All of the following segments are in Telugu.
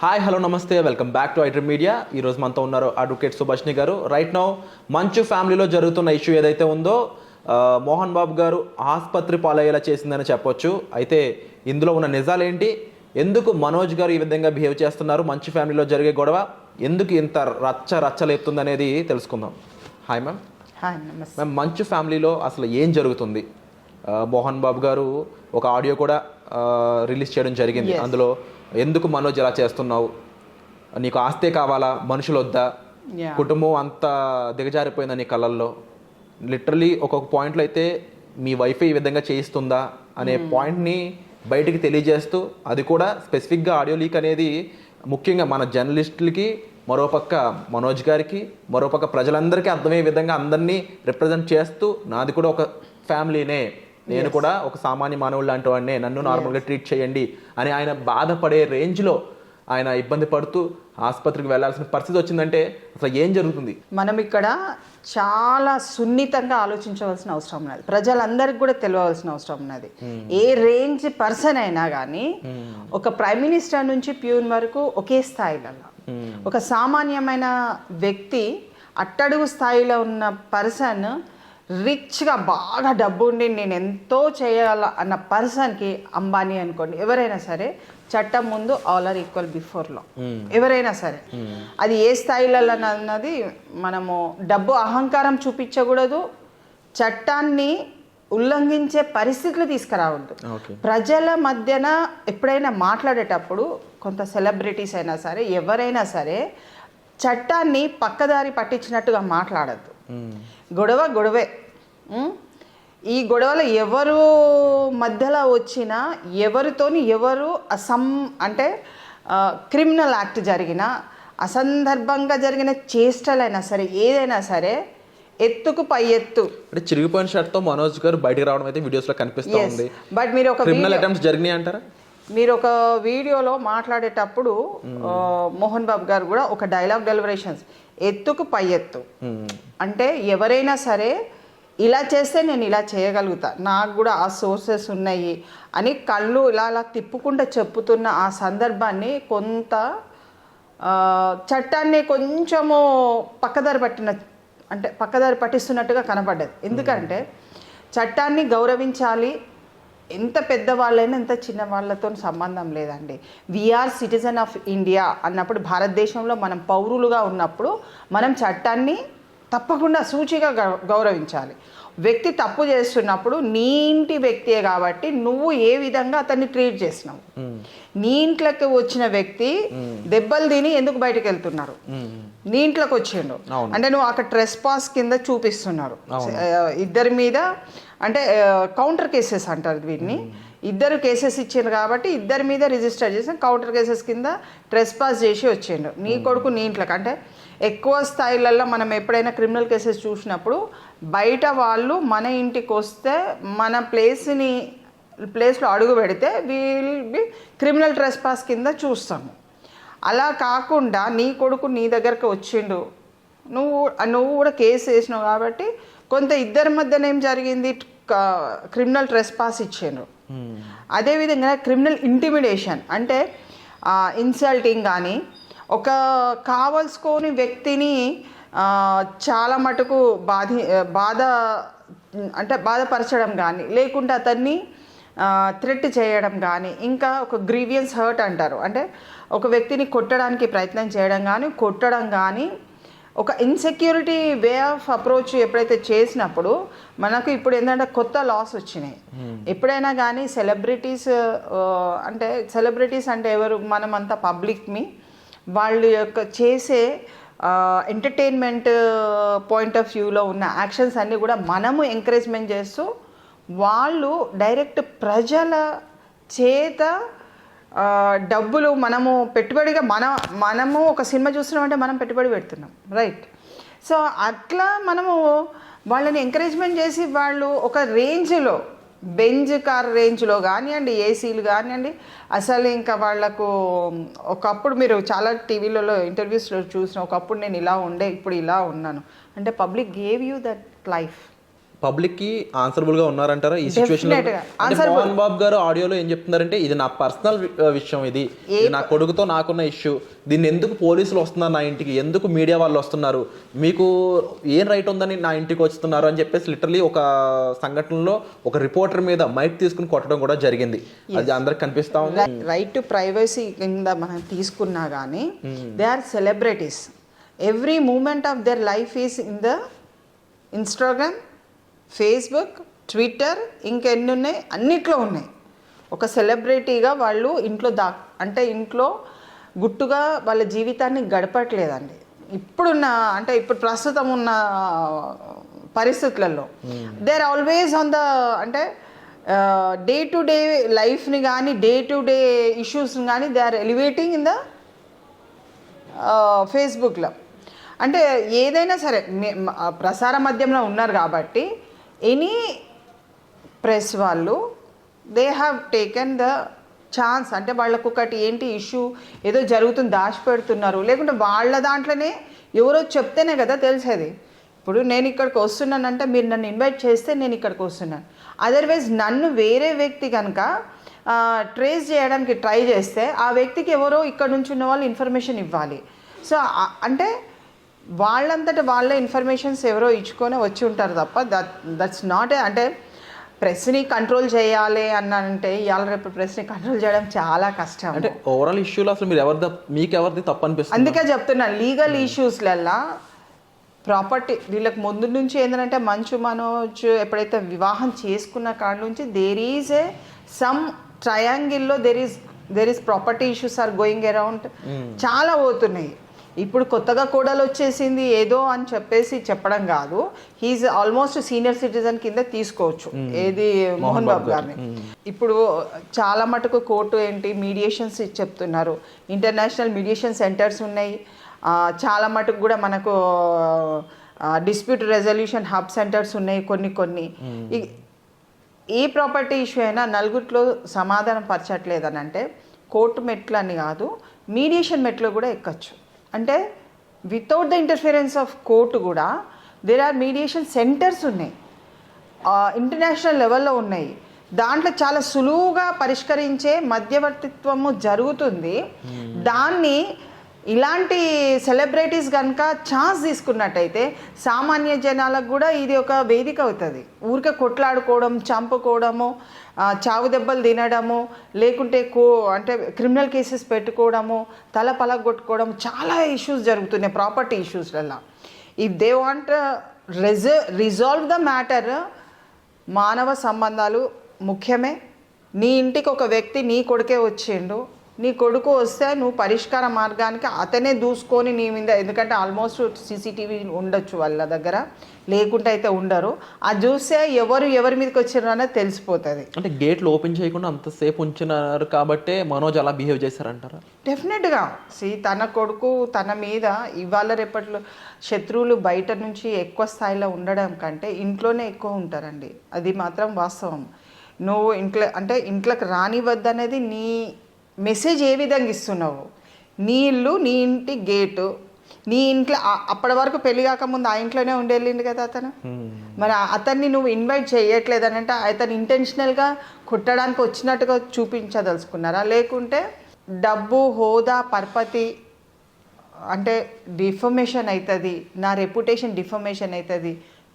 హాయ్ హలో నమస్తే welcome back to iDream media. ఈరోజు మనతో ఉన్నారు అడ్వకేట్ సుభాష్ని గారు. రైట్ నౌ మంచు ఫ్యామిలీలో జరుగుతున్న ఇష్యూ ఏదైతే ఉందో మోహన్ బాబు గారు ఆసుపత్రి పాలయ్యేలా చేసిందని చెప్పొచ్చు. అయితే ఇందులో ఉన్న నిజాలేంటి, ఎందుకు మనోజ్ గారు ఈ విధంగా బిహేవ్ చేస్తున్నారు, మంచు ఫ్యామిలీలో జరిగే గొడవ ఎందుకు ఇంత రచ్చలేపుతుంది అనేది తెలుసుకుందాం. Hi ma'am. హాయ్ నమస్తే మ్యామ్, మంచు ఫ్యామిలీలో అసలు ఏం జరుగుతుంది? మోహన్ బాబు గారు ఒక ఆడియో కూడా రిలీజ్ చేయడం జరిగింది. అందులో ఎందుకు మనోజ్ ఇలా చేస్తున్నావు, నీకు ఆస్తే కావాలా, మనుషులు వద్దా, కుటుంబం అంతా దిగజారిపోయిందా నీ కళ్ళల్లో, లిటరలీ ఒక్కొక్క పాయింట్లో అయితే మీ వైఫ్ ఈ విధంగా చేయిస్తుందా అనే పాయింట్ని బయటికి తెలియజేస్తూ, అది కూడా స్పెసిఫిక్గా ఆడియో లీక్ అనేది ముఖ్యంగా మన జర్నలిస్టులకి, మరోపక్క మనోజ్ గారికి, మరోపక్క ప్రజలందరికీ అర్థమయ్యే విధంగా అందరినీ రిప్రజెంట్ చేస్తూ, నాది కూడా ఒక ఫ్యామిలీనే, నేను కూడా ఒక సామాన్య మానవుడు లాంటి వాడినే, నన్ను నార్మల్గా ట్రీట్ చేయండి అని ఆయన బాధపడే రేంజ్లో ఆయన ఇబ్బంది పడుతూ ఆసుపత్రికి వెళ్లాల్సిన పరిస్థితి వచ్చిందంటే అసలు ఏం జరుగుతుంది? మనం ఇక్కడ చాలా సున్నితంగా ఆలోచించవలసిన అవసరం ఉన్నది, ప్రజలందరికీ కూడా తెలియవలసిన అవసరం ఉన్నది. ఏ రేంజ్ పర్సన్ అయినా కానీ ఒక ప్రైమ్ మినిస్టర్ నుంచి ప్యూన్ వరకు ఒకే స్థాయిలో, ఒక సామాన్యమైన వ్యక్తి అట్టడుగు స్థాయిలో ఉన్న పర్సన్ రిచ్గా బాగా డబ్బు ఉండి నేను ఎంతో చేయాల అన్న పర్సన్కి, అంబానీ అనుకోండి, ఎవరైనా సరే చట్టం ముందు all are equal before law. ఎవరైనా సరే అది ఏ స్థాయిలో అన్నది మనము డబ్బు అహంకారం చూపించకూడదు, చట్టాన్ని ఉల్లంఘించే పరిస్థితులు తీసుకురావద్దు. ప్రజల మధ్యన ఎప్పుడైనా మాట్లాడేటప్పుడు కొంత సెలబ్రిటీస్ అయినా సరే ఎవరైనా సరే చట్టాన్ని పక్కదారి పట్టించినట్టుగా మాట్లాడద్దు. గొడవ గొడవే. ఈ గొడవలో ఎవరు మధ్యలో వచ్చినా, ఎవరితోని ఎవరు అంటే క్రిమినల్ యాక్ట్ జరిగిన, అసందర్భంగా జరిగిన చేష్టలైనా సరే, ఏదైనా సరే ఎత్తుకు పై ఎత్తు. అంటే చిరిగిపోయిన షర్ట్తో మనోజ్ గారు బయటకు రావడం అయితే వీడియోస్లో కనిపిస్తూ ఉంది. బట్ మీరు ఒక క్రిమినల్ అటెంప్ట్స్ జరిగినాయి అంటారా? మీరు ఒక వీడియోలో మాట్లాడేటప్పుడు మోహన్ బాబు గారు కూడా ఒక డైలాగ్ డెలివరేషన్స్, ఎత్తుకు పై ఎత్తు అంటే ఎవరైనా సరే ఇలా చేస్తే నేను ఇలా చేయగలుగుతా, నాకు కూడా ఆ సోర్సెస్ ఉన్నాయి అని కళ్ళు ఇలా తిప్పుకుంటూ చెప్పుతున్న ఆ సందర్భాన్ని కొంత చట్టాన్ని కొంచెము పక్కదారి పట్టిస్తున్నట్టుగా కనపడ్డది. ఎందుకంటే చట్టాన్ని గౌరవించాలి, ఎంత పెద్దవాళ్ళైనా ఎంత చిన్న వాళ్ళతో సంబంధం లేదండి. వీఆర్ సిటిజన్ ఆఫ్ ఇండియా అన్నప్పుడు, భారతదేశంలో మనం పౌరులుగా ఉన్నప్పుడు మనం చట్టాన్ని తప్పకుండా సూచిగా గౌరవించాలి. వ్యక్తి తప్పు చేస్తున్నప్పుడు నీ ఇంటి వ్యక్తియే కాబట్టి నువ్వు ఏ విధంగా అతన్ని ట్రీట్ చేసినావు, నీ ఇంట్లోకి వచ్చిన వ్యక్తి దెబ్బలు తిని ఎందుకు బయటకు వెళ్తున్నారు, నీ ఇంట్లోకి వచ్చిండు అంటే నువ్వు అక్కడ ట్రెస్ పాస్ కింద చూపిస్తున్నారు. ఇద్దరి మీద అంటే కౌంటర్ కేసెస్ అంటారు వీటిని, ఇద్దరు కేసెస్ ఇచ్చిండ్రు కాబట్టి ఇద్దరి మీద రిజిస్టర్ చేసి కౌంటర్ కేసెస్ కింద ట్రెస్ పాస్ చేసి వచ్చిండు. నీ కొడుకు నీ ఇంట్లోకి అంటే ఎక్కువ స్థాయిలలో మనం ఎప్పుడైనా క్రిమినల్ కేసెస్ చూసినప్పుడు బయట వాళ్ళు మన ఇంటికి వస్తే మన ప్లేస్లో అడుగు పెడితే విల్ బి క్రిమినల్ ట్రెస్ పాస్ కింద చూస్తాము. అలా కాకుండా నీ కొడుకు నీ దగ్గరకు వచ్చిండు, నువ్వు కూడా కేసు వేసినావు కాబట్టి కొంత ఇద్దరి మధ్యన ఏం జరిగింది, క్రిమినల్ ట్రెస్ పాస్ ఇచ్చిండ్రు. అదేవిధంగా క్రిమినల్ ఇంటిమిడేషన్ అంటే ఇన్సల్టింగ్ కానీ, ఒక కావలసుకొని వ్యక్తిని చాలా మటుకు బాధపరచడం కానీ, లేకుంటే అతన్ని థ్రెట్ చేయడం కానీ, ఇంకా ఒక గ్రీవియన్స్ హర్ట్ అంటారు, అంటే ఒక వ్యక్తిని కొట్టడానికి ప్రయత్నం చేయడం కానీ, కొట్టడం కానీ, ఒక ఇన్సెక్యూరిటీ వే ఆఫ్ అప్రోచ్ ఎప్పుడైతే చేసినప్పుడు మనకు ఇప్పుడు ఏంటంటే కొత్త లాస్ వచ్చినాయి. ఎప్పుడైనా కానీ సెలబ్రిటీస్ అంటే ఎవరు, మనమంతా పబ్లిక్ని వాళ్ళు యొక్క చేసే ఎంటర్టైన్మెంట్ పాయింట్ ఆఫ్ వ్యూలో ఉన్న యాక్షన్స్ అన్నీ కూడా మనము ఎంకరేజ్మెంట్ చేస్తూ వాళ్ళు డైరెక్ట్ ప్రజల చేత డబ్బులు మనము పెట్టుబడిగా మనము ఒక సినిమా చూస్తున్నామంటే మనం పెట్టుబడి పెడుతున్నాం, రైట్? సో అట్లా మనము వాళ్ళని ఎంకరేజ్మెంట్ చేసి వాళ్ళు ఒక రేంజ్లో, బెంజ్ కార్ రేంజ్లో కానివ్వండి, ఏసీలు కానివ్వండి, అసలు ఇంకా వాళ్లకు ఒకప్పుడు మీరు చాలా టీవీలలో ఇంటర్వ్యూస్లో చూసిన, ఒకప్పుడు నేను ఇలా ఉండే ఇప్పుడు ఇలా ఉన్నాను అంటే public gave you that life. Public కి ఆన్సరబుల్ గా ఉన్నారంటారా ఈ సిచ్యువేషన్ లో? Definitely. అంటే మోహన్ బాబు గారు ఆడియోలో ఏం చెప్తున్నారంటే ఇది నా పర్సనల్ విషయం, ఇది నా కొడుకుతో నాకున్న ఇష్యూ, దీన్ని ఎందుకు పోలీసులు వస్తున్నారు నా ఇంటికి, ఎందుకు మీడియా వాళ్ళు వస్తున్నారు, మీకు ఏం రైట్ ఉందని నా ఇంటికి వస్తున్నారు అని చెప్పేసి లిటరలీ ఒక సంఘటనలో ఒక రిపోర్టర్ మీద మైక్ తీసుకుని కొట్టడం కూడా జరిగింది. అది అందరికి కనిపిస్తా ఉంది. రైట్ టు ప్రైవసీ కింద మనం తీసుకున్నా కానీ they are celebrities. Every moment of their life is in the Instagram, Facebook, Twitter, ఇంకెన్ని ఉన్నాయి, అన్నిట్లో ఉన్నాయి. ఒక సెలబ్రిటీగా వాళ్ళు ఇంట్లో అంటే ఇంట్లో గుట్టుగా వాళ్ళ జీవితాన్ని గడపట్లేదండి ఇప్పుడున్న, అంటే ఇప్పుడు ప్రస్తుతం ఉన్న పరిస్థితులలో. They are always on the, అంటే డే టు డే లైఫ్ని కానీ డే టు డే ఇష్యూస్ని కానీ they are elevating in the ఫేస్బుక్లో. అంటే ఏదైనా సరే ప్రసార మాధ్యమంలో ఉన్నారు కాబట్టి ఎనీ ప్రెస్ వాళ్ళు they have taken the chance. అంటే వాళ్ళకు ఒకటి ఏంటి ఇష్యూ ఏదో జరుగుతుంది దాచిపెడుతున్నారు, లేకుంటే వాళ్ళ దాంట్లోనే ఎవరో చెప్తేనే కదా తెలిసేది. ఇప్పుడు నేను ఇక్కడికి వస్తున్నానంటే మీరు నన్ను ఇన్వైట్ చేస్తే నేను ఇక్కడికి వస్తున్నాను. అదర్వైజ్ నన్ను వేరే వ్యక్తి కనుక ట్రేస్ చేయడానికి ట్రై చేస్తే ఆ వ్యక్తికి ఎవరో ఇక్కడ నుంచి ఉన్న వాళ్ళు ఇన్ఫర్మేషన్ ఇవ్వాలి. సో అంటే వాళ్ళంతటా వాళ్ళ ఇన్ఫర్మేషన్స్ ఎవరో ఇచ్చుకొని వచ్చి ఉంటారు తప్ప దట్స్ నాట్ అంటే ప్రెస్ని కంట్రోల్ చేయాలి అంటే ఇవాళ రేపు ప్రెస్ని కంట్రోల్ చేయడం చాలా కష్టం. అంటే ఓవరాల్ ఇష్యూలో అసలు మీరు మీకు ఎవరిది తప్పు అనిపిస్తుంది? అందుకే చెప్తున్నా లీగల్ ఇష్యూస్లల్లా ప్రాపర్టీ వీళ్ళకి ముందు నుంచి ఏంటంటే మంచు మనోజ్ ఎప్పుడైతే వివాహం చేసుకున్న కాడ నుంచి దేర్ ఈజ్ ఏ సమ్ ట్రయాంగిల్లో there is property issues are going around, చాలా పోతున్నాయి. ఇప్పుడు కొత్తగా కోడలు వచ్చేసింది ఏదో అని చెప్పేసి చెప్పడం కాదు, హీఈస్ ఆల్మోస్ట్ సీనియర్ సిటిజన్ కింద తీసుకోవచ్చు ఏది మోహన్ బాబు గారిని. ఇప్పుడు చాలా మటుకు కోర్టు ఏంటి మీడియేషన్స్ చెప్తున్నారు, ఇంటర్నేషనల్ మీడియేషన్ సెంటర్స్ ఉన్నాయి, చాలా మటుకు కూడా మనకు డిస్ప్యూట్ రెజల్యూషన్ హబ్ సెంటర్స్ ఉన్నాయి కొన్ని. ఏ ప్రాపర్టీ ఇష్యూ అయినా నలుగురిలో సమాధానం పరచట్లేదని అంటే కోర్టు మెట్లు అని కాదు, మీడియేషన్ మెట్లు కూడా ఎక్కచ్చు. అంటే without the interference of court కూడా దేర్ ఆర్ మీడియేషన్ సెంటర్స్ ఉన్నాయి, ఇంటర్నేషనల్ లెవెల్లో ఉన్నాయి. దాంట్లో చాలా సులువుగా పరిష్కరించే మధ్యవర్తిత్వము జరుగుతుంది. దాన్ని ఇలాంటి సెలబ్రిటీస్ కనుక ఛాన్స్ తీసుకున్నట్టయితే సామాన్య జనాలకు కూడా ఇది ఒక వేదిక అవుతుంది. ఊరికే కొట్లాడుకోవడం, చంపుకోవడము, చావు దెబ్బలు తినడము, లేకుంటే అంటే క్రిమినల్ కేసెస్ పెట్టుకోవడము, తల పలగొట్టుకోవడం, చాలా ఇష్యూస్ జరుగుతున్నాయి ప్రాపర్టీ ఇష్యూస్లలో. If they want resolve the matter, మానవ సంబంధాలు ముఖ్యమే. నీ ఇంటికి ఒక వ్యక్తి నీ కొడుకే వచ్చిండు, నీ కొడుకు వస్తే నువ్వు పరిష్కార మార్గానికి అతనే దూసుకొని నీ మీద, ఎందుకంటే ఆల్మోస్ట్ సీసీటీవీ ఉండొచ్చు వాళ్ళ దగ్గర, లేకుంటే అయితే ఉండరు, అది చూస్తే ఎవరి మీదకి వచ్చారు అనేది తెలిసిపోతుంది. అంటే గేట్లు ఓపెన్ చేయకుండా అంతసేపు ఉంచినారు కాబట్టి మనోజ్ అలా బిహేవ్ చేశారంటారా? డెఫినెట్గా తన కొడుకు తన మీద ఇవాళ రేపట్లో శత్రువులు బయట నుంచి ఎక్కువ స్థాయిలో ఉండడం కంటే ఇంట్లోనే ఎక్కువ ఉంటారండి, అది మాత్రం వాస్తవం. నువ్వు ఇంట్లోకి రానివద్దనేది నీ మెసేజ్ ఏ విధంగా ఇస్తున్నావు. నీ ఇల్లు, నీ ఇంటి గేటు, నీ ఇంట్లో అప్పటి వరకు పెళ్లి కాకముందు ఆ ఇంట్లోనే ఉండేళ్ళిండు కదా అతను. మరి అతన్ని నువ్వు ఇన్వైట్ చేయట్లేదని అంటే అతను ఇంటెన్షనల్గా కొట్టడానికి వచ్చినట్టుగా చూపించదలుచుకున్నారా, లేకుంటే డబ్బు, హోదా, పరపతి అంటే డిఫర్మేషన్ అవుతుంది, నా రెప్యుటేషన్ డిఫర్మేషన్ అవుతుంది,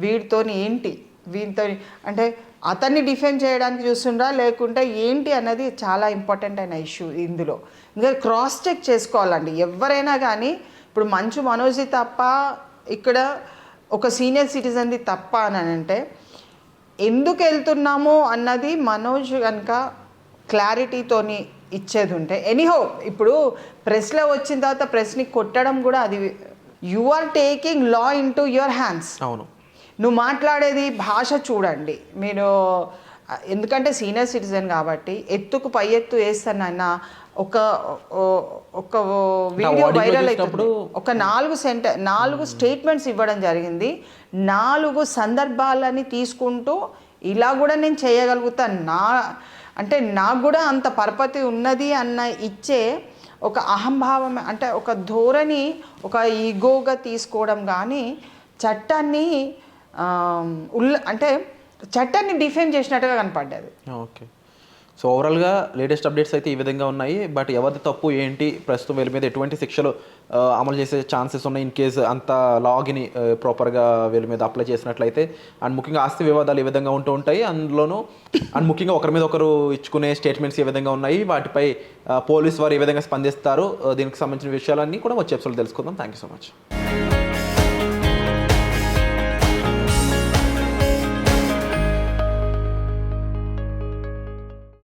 వీడితోని ఏంటి, వీటితో అంటే అతన్ని డిఫెండ్ చేయడానికి చూస్తుండ్రా లేకుంటే ఏంటి అన్నది చాలా ఇంపార్టెంట్ అయిన ఇష్యూ ఇందులో. ఇంకా క్రాస్ చెక్ చేసుకోవాలండి ఎవరైనా కానీ. ఇప్పుడు మంచు మనోజ్ది తప్ప, ఇక్కడ ఒక సీనియర్ సిటిజన్ది తప్ప అని అంటే ఎందుకు వెళ్తున్నాము అన్నది మనోజ్ కనుక క్లారిటీతోని ఇచ్చేది ఉంటే, ఎనీహో ఇప్పుడు ప్రెస్లో వచ్చిన తర్వాత ప్రెస్ని కొట్టడం కూడా అది you are taking law into your hands. అవును, నువ్వు మాట్లాడేది భాష చూడండి మీరు, ఎందుకంటే సీనియర్ సిటిజన్ కాబట్టి ఎత్తుకు పై ఎత్తు వేస్తానన్న ఒక వీడియో వైరల్ అవుతుంది. ఒక 4 స్టేట్మెంట్స్ ఇవ్వడం జరిగింది. 4 సందర్భాలని తీసుకుంటూ ఇలా కూడా నేను చేయగలుగుతాను, నాకు కూడా అంత పరపతి ఉన్నది అన్న ఇచ్చే ఒక అహంభావం, అంటే ఒక ధోరణి, ఒక ఈగోగా తీసుకోవడం కానీ చట్టాన్ని అంటే చట్టాన్ని డిఫేమ్ చేసినట్టుగా కనపడ్డది. ఓకే. సో ఓవరాల్గా లేటెస్ట్ అప్డేట్స్ అయితే ఈ విధంగా ఉన్నాయి. బట్ ఎవరిది తప్పు ఏంటి, ప్రస్తుతం వీళ్ళ మీద ఎటువంటి శిక్షలు అమలు చేసే ఛాన్సెస్ ఉన్నాయి ఇన్ కేసు అంత లాగిని ప్రాపర్గా వీళ్ళ మీద అప్లై చేసినట్లయితే. అండ్ ముఖ్యంగా ఆస్తి వివాదాలు ఏ విధంగా ఉంటూ ఉంటాయి అందులోనూ, అండ్ ముఖ్యంగా ఒకరి మీద ఒకరు ఇచ్చుకునే స్టేట్మెంట్స్ ఏ విధంగా ఉన్నాయి, వాటిపై పోలీస్ వారు ఏ విధంగా స్పందిస్తారు, దీనికి సంబంధించిన విషయాలన్నీ కూడా వచ్చే ఎపిసోడ్లో తెలుసుకుందాం. Thank you so much.